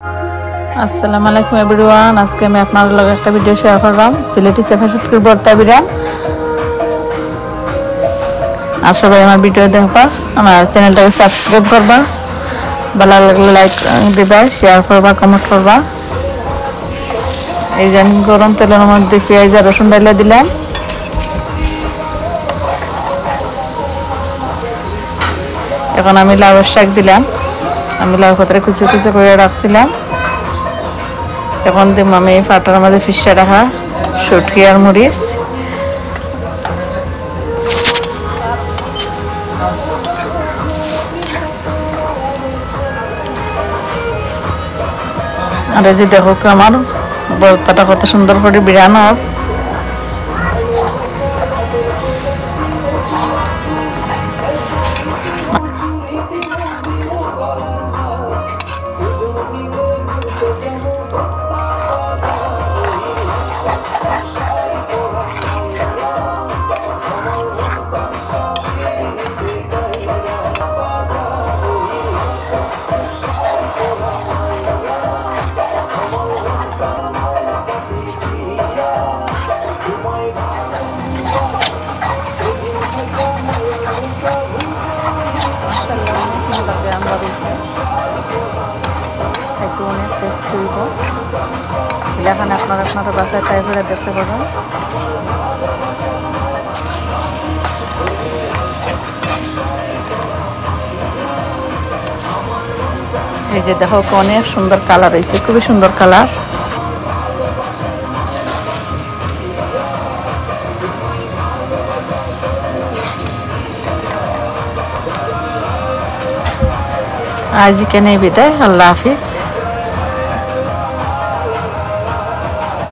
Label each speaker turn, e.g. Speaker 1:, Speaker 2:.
Speaker 1: আসসালামু আলাইকুম এভরিওয়ান। আজকে আমি আপনাদের লগে একটা ভিডিও শেয়ার করলাম সিলেটি সেফা শুটকির ভর্তা বিরান। আর সবাই আমার ভিডিও দেখবা, আমার চ্যানেলটাকে সাবস্ক্রাইব করবা, ভালো লাগলে লাইক দিবা, শেয়ার করবা, কমেন্ট করবা। এই যে গরম তেলের মধ্যে পেঁয়াজ আর রসুন ডাইলা দিলাম। এখন আমি লাউয়ের শাক দিলাম। আমি লাউ পাতাটা কুচি কুচি করে রাখছিলাম। এখন দিব আমি পাটার মধ্যে ফিসা রাখা শুটকি আর মরিচ। আর এই যে দেখো আমার ভর্তাটা কত সুন্দর করে বিরানোর। খাইতে অনেক টেস্ট হইব। এখানে আপনারা বাসায় ট্রাই করে দেখতে পাবেন। এই যে দেখো অনেক সুন্দর কালার হয়েছে, খুবই সুন্দর কালার। আজ এখানে বিদায়, আল্লাহ হাফিজ।